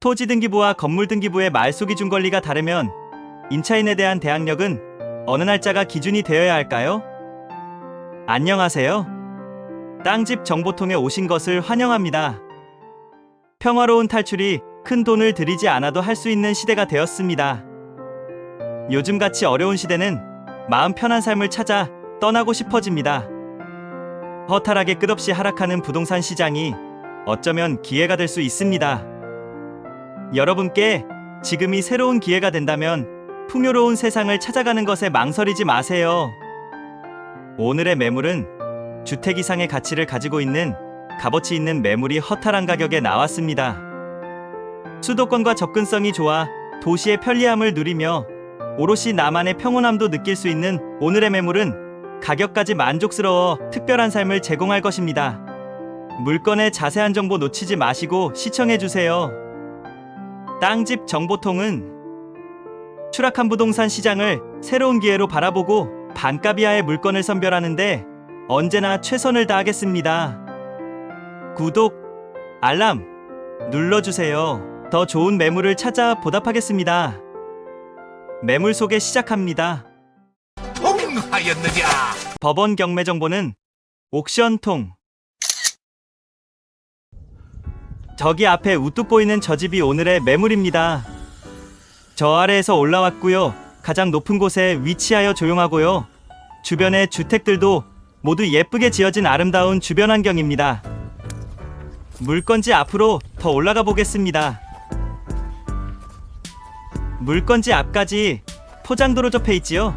토지등기부와 건물등기부의 말소기준권리가 다르면 임차인에 대한 대항력은 어느 날짜가 기준이 되어야 할까요? 안녕하세요. 땅집 정보통에 오신 것을 환영합니다. 평화로운 탈출이 큰 돈을 들이지 않아도 할 수 있는 시대가 되었습니다. 요즘같이 어려운 시대는 마음 편한 삶을 찾아 떠나고 싶어집니다. 허탈하게 끝없이 하락하는 부동산 시장이 어쩌면 기회가 될 수 있습니다. 여러분께 지금이 새로운 기회가 된다면 풍요로운 세상을 찾아가는 것에 망설이지 마세요. 오늘의 매물은 주택 이상의 가치를 가지고 있는 값어치 있는 매물이 허탈한 가격에 나왔습니다. 수도권과 접근성이 좋아 도시의 편리함을 누리며 오롯이 나만의 평온함도 느낄 수 있는 오늘의 매물은 가격까지 만족스러워 특별한 삶을 제공할 것입니다. 물건의 자세한 정보 놓치지 마시고 시청해주세요. 땅집 정보통은 추락한 부동산 시장을 새로운 기회로 바라보고 반값 이하의 물건을 선별하는데 언제나 최선을 다하겠습니다. 구독, 알람 눌러주세요. 더 좋은 매물을 찾아 보답하겠습니다. 매물 소개 시작합니다. 하였느냐? 법원 경매 정보는 옥션통. 저기 앞에 우뚝 보이는 저 집이 오늘의 매물입니다. 저 아래에서 올라왔고요. 가장 높은 곳에 위치하여 조용하고요. 주변의 주택들도 모두 예쁘게 지어진 아름다운 주변 환경입니다. 물건지 앞으로 더 올라가 보겠습니다. 물건지 앞까지 포장도로 접해 있지요.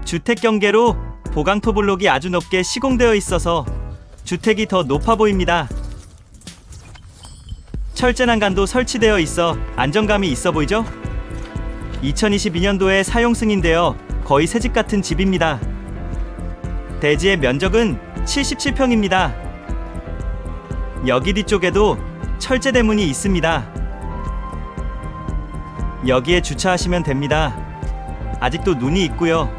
주택 경계로 보강토 블록이 아주 높게 시공되어 있어서 주택이 더 높아 보입니다. 철제 난간도 설치되어 있어 안정감이 있어 보이죠? 2022년도에 사용 승인되어 거의 새집 같은 집입니다. 대지의 면적은 77평입니다. 여기 뒤쪽에도 철제 대문이 있습니다. 여기에 주차하시면 됩니다. 아직도 눈이 있고요.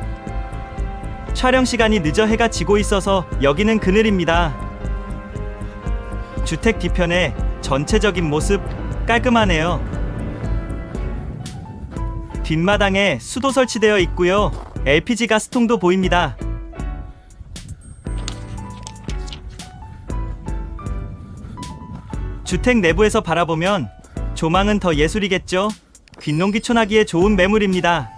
촬영 시간이 늦어 해가 지고 있어서 여기는 그늘입니다. 주택 뒤편의 전체적인 모습 깔끔하네요. 뒷마당에 수도 설치되어 있고요. LPG 가스통도 보입니다. 주택 내부에서 바라보면 조망은 더 예술이겠죠? 귀농귀촌하기에 좋은 매물입니다.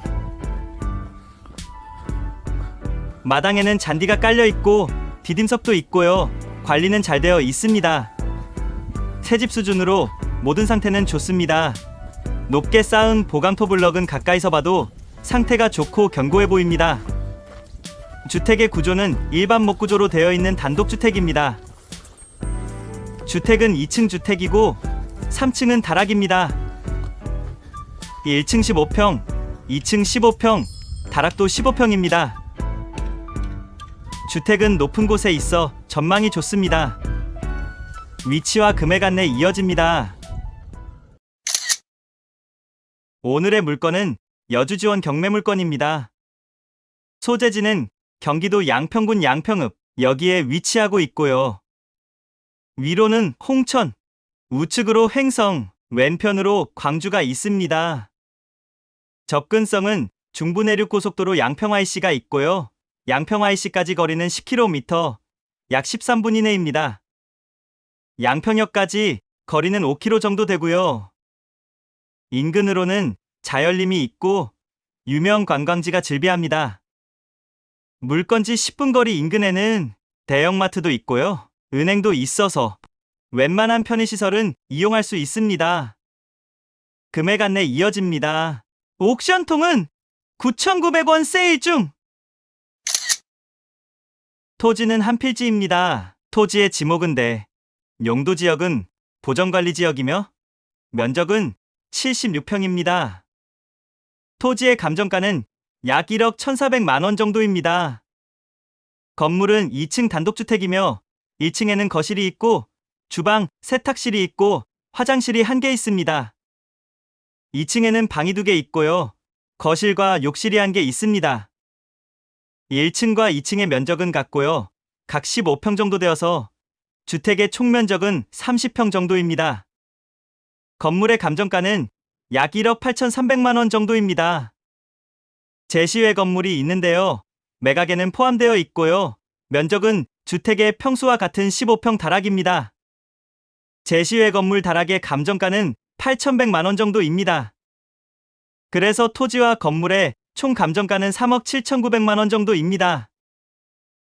마당에는 잔디가 깔려 있고 디딤석도 있고요. 관리는 잘 되어 있습니다. 새집 수준으로 모든 상태는 좋습니다. 높게 쌓은 보강토 블럭은 가까이서 봐도 상태가 좋고 견고해 보입니다. 주택의 구조는 일반 목구조로 되어 있는 단독주택입니다. 주택은 2층 주택이고 3층은 다락입니다. 1층 15평, 2층 15평, 다락도 15평입니다. 주택은 높은 곳에 있어 전망이 좋습니다. 위치와 금액 안내 이어집니다. 오늘의 물건은 여주지원 경매 물건입니다. 소재지는 경기도 양평군 양평읍, 여기에 위치하고 있고요. 위로는 홍천, 우측으로 횡성, 왼편으로 광주가 있습니다. 접근성은 중부내륙고속도로 양평IC가 있고요. 양평IC까지 거리는 10km, 약 13분 이내입니다. 양평역까지 거리는 5km 정도 되고요. 인근으로는 자연림이 있고 유명 관광지가 즐비합니다. 물건지 10분 거리 인근에는 대형마트도 있고요. 은행도 있어서 웬만한 편의시설은 이용할 수 있습니다. 금액 안내 이어집니다. 옥션통은 9,900원 세일 중! 토지는 한 필지입니다. 토지의 지목은 대, 용도지역은 보전관리지역이며 면적은 76평입니다. 토지의 감정가는 약 1억 1,400만 원 정도입니다. 건물은 2층 단독주택이며 1층에는 거실이 있고 주방, 세탁실이 있고 화장실이 1개 있습니다. 2층에는 방이 2개 있고요. 거실과 욕실이 1개 있습니다. 1층과 2층의 면적은 같고요. 각 15평 정도 되어서 주택의 총 면적은 30평 정도입니다. 건물의 감정가는 약 1억 8,300만 원 정도입니다. 제시외 건물이 있는데요. 매각에는 포함되어 있고요. 면적은 주택의 평수와 같은 15평 다락입니다. 제시외 건물 다락의 감정가는 8,100만 원 정도입니다. 그래서 토지와 건물의 총 감정가는 3억 7,900만 원 정도입니다.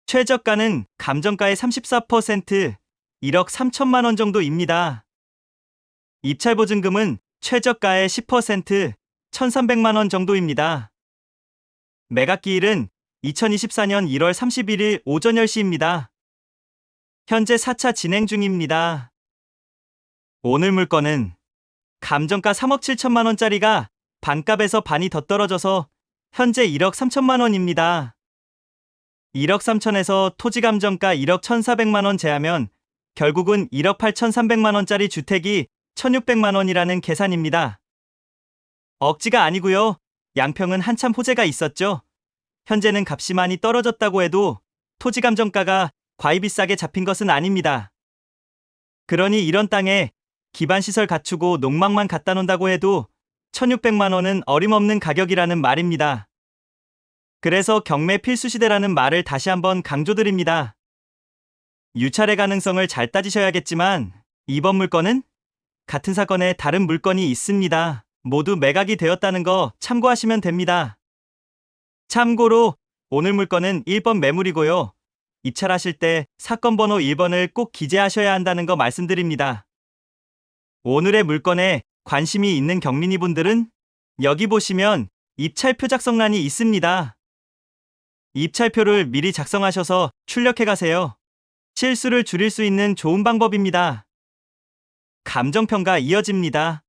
최저가는 감정가의 34%, 1억 3천만 원 정도입니다. 입찰보증금은 최저가의 10%, 1,300만 원 정도입니다. 매각기일은 2024년 1월 31일 오전 10시입니다. 현재 4차 진행 중입니다. 오늘 물건은 감정가 3억 7천만 원짜리가 반값에서 반이 더 떨어져서 현재 1억 3천만 원입니다. 1억 3천에서 토지 감정가 1억 1,400만 원 제하면 결국은 1억 8,300만 원짜리 주택이 1,600만 원이라는 계산입니다. 억지가 아니고요. 양평은 한참 호재가 있었죠. 현재는 값이 많이 떨어졌다고 해도 토지 감정가가 과히 비싸게 잡힌 것은 아닙니다. 그러니 이런 땅에 기반시설 갖추고 농막만 갖다 놓는다고 해도 1,600만 원은 어림없는 가격이라는 말입니다. 그래서 경매 필수시대라는 말을 다시 한번 강조드립니다. 유찰의 가능성을 잘 따지셔야겠지만 이번 물건은 같은 사건에 다른 물건이 있습니다. 모두 매각이 되었다는 거 참고하시면 됩니다. 참고로 오늘 물건은 1번 매물이고요. 입찰하실 때 사건 번호 1번을 꼭 기재하셔야 한다는 거 말씀드립니다. 오늘의 물건에 관심이 있는 경린이분들은 여기 보시면 입찰표 작성란이 있습니다. 입찰표를 미리 작성하셔서 출력해 가세요. 실수를 줄일 수 있는 좋은 방법입니다. 감정평가 이어집니다.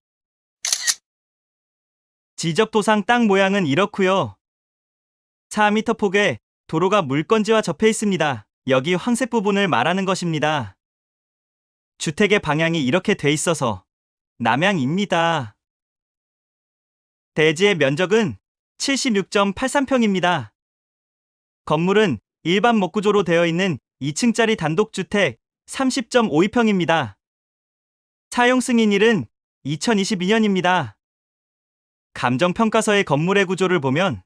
지적도상 땅 모양은 이렇고요. 4m 폭의 도로가 물건지와 접해 있습니다. 여기 황색 부분을 말하는 것입니다. 주택의 방향이 이렇게 돼 있어서 남향입니다. 대지의 면적은 76.83평입니다. 건물은 일반 목구조로 되어 있는 2층짜리 단독주택 30.52평입니다. 사용 승인일은 2022년입니다. 감정평가서의 건물의 구조를 보면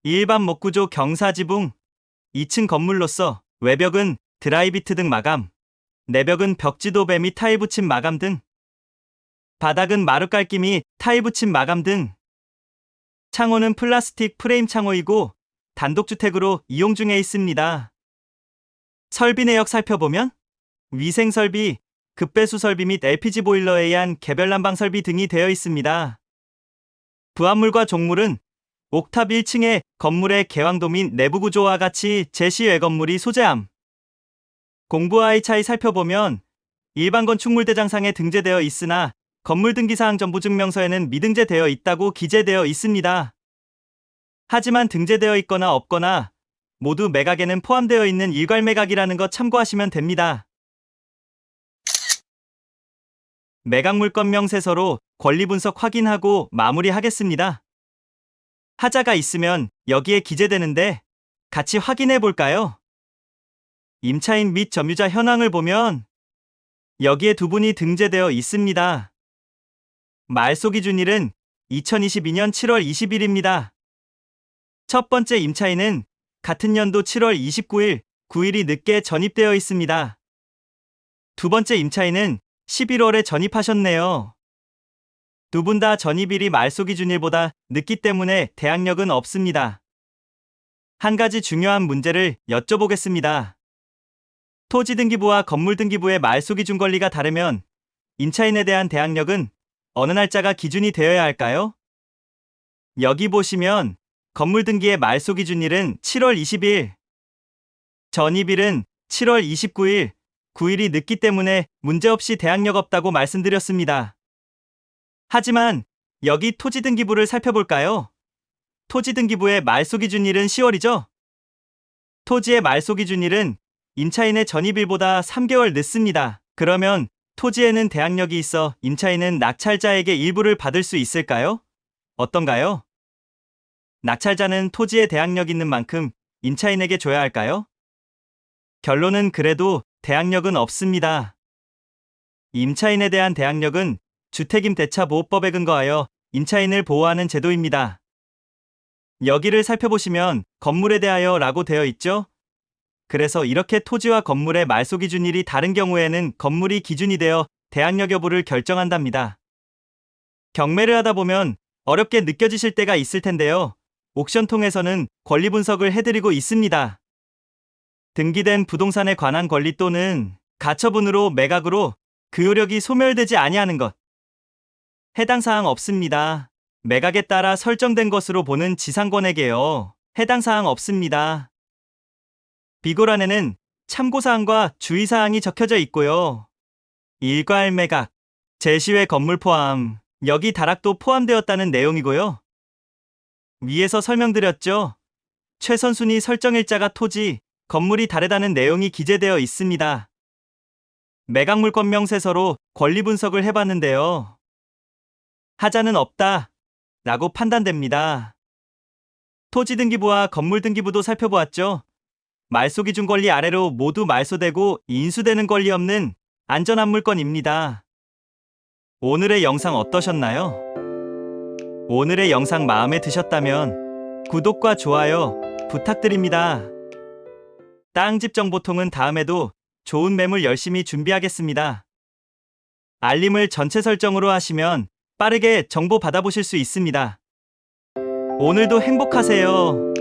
일반 목구조 경사지붕 2층 건물로서 외벽은 드라이비트 등 마감, 내벽은 벽지도배 및 타일 붙임 마감 등, 바닥은 마룻갈기 및 타일 붙임 마감 등, 창호는 플라스틱 프레임 창호이고 단독주택으로 이용 중에 있습니다. 설비 내역 살펴보면 위생설비, 급배수 설비 및 LPG 보일러에 의한 개별 난방 설비 등이 되어 있습니다. 부합물과 종물은 옥탑 1층의 건물의 개왕도 및 내부 구조와 같이 제시외 건물이 소재함. 공부와의 차이 살펴보면 일반 건축물 대장상에 등재되어 있으나 건물 등기사항 정보증명서에는 미등재되어 있다고 기재되어 있습니다. 하지만 등재되어 있거나 없거나 모두 매각에는 포함되어 있는 일괄 매각이라는 것 참고하시면 됩니다. 매각 물건 명세서로 권리 분석 확인하고 마무리하겠습니다. 하자가 있으면 여기에 기재되는데 같이 확인해 볼까요? 임차인 및 점유자 현황을 보면 여기에 두 분이 등재되어 있습니다. 말소 기준일은 2022년 7월 20일입니다. 첫 번째 임차인은 같은 연도 7월 29일, 9일이 늦게 전입되어 있습니다. 두 번째 임차인은 11월에 전입하셨네요. 두 분 다 전입일이 말소 기준일보다 늦기 때문에 대항력은 없습니다. 한 가지 중요한 문제를 여쭤보겠습니다. 토지등기부와 건물등기부의 말소 기준 권리가 다르면 임차인에 대한 대항력은 어느 날짜가 기준이 되어야 할까요? 여기 보시면 건물등기의 말소 기준일은 7월 20일, 전입일은 7월 29일, 9일이 늦기 때문에 문제없이 대항력 없다고 말씀드렸습니다. 하지만 여기 토지등기부를 살펴볼까요? 토지등기부의 말소 기준일은 10월이죠? 토지의 말소 기준일은 임차인의 전입일보다 3개월 늦습니다. 그러면 토지에는 대항력이 있어 임차인은 낙찰자에게 일부를 받을 수 있을까요? 어떤가요? 낙찰자는 토지에 대항력 있는 만큼 임차인에게 줘야 할까요? 결론은 그래도 대항력은 없습니다. 임차인에 대한 대항력은 주택임대차보호법에 근거하여 임차인을 보호하는 제도입니다. 여기를 살펴보시면 건물에 대하여 라고 되어 있죠? 그래서 이렇게 토지와 건물의 말소 기준일이 다른 경우에는 건물이 기준이 되어 대항력 여부를 결정한답니다. 경매를 하다 보면 어렵게 느껴지실 때가 있을 텐데요. 옥션 통해서는 권리 분석을 해드리고 있습니다. 등기된 부동산에 관한 권리 또는 가처분으로 매각으로 그 효력이 소멸되지 아니하는 것. 해당 사항 없습니다. 매각에 따라 설정된 것으로 보는 지상권에게요. 해당 사항 없습니다. 비고란에는 참고사항과 주의사항이 적혀져 있고요. 일괄 매각, 제시외 건물 포함, 여기 다락도 포함되었다는 내용이고요. 위에서 설명드렸죠? 최선순위 설정일자가 토지, 건물이 다르다는 내용이 기재되어 있습니다. 매각물권 명세서로 권리 분석을 해봤는데요. 하자는 없다 라고 판단됩니다. 토지등기부와 건물등기부도 살펴보았죠. 말소기준 권리 아래로 모두 말소되고 인수되는 권리 없는 안전한 물건입니다. 오늘의 영상 어떠셨나요? 오늘의 영상 마음에 드셨다면 구독과 좋아요 부탁드립니다. 땅집 정보통은 다음에도 좋은 매물 열심히 준비하겠습니다. 알림을 전체 설정으로 하시면 빠르게 정보 받아보실 수 있습니다. 오늘도 행복하세요.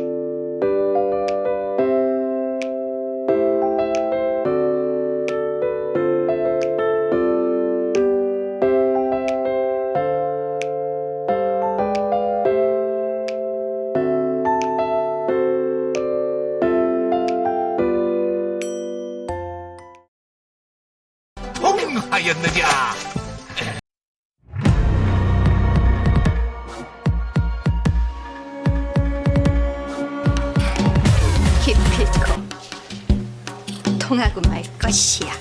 흥하였느냐? 기필코 통하고 말 것이야.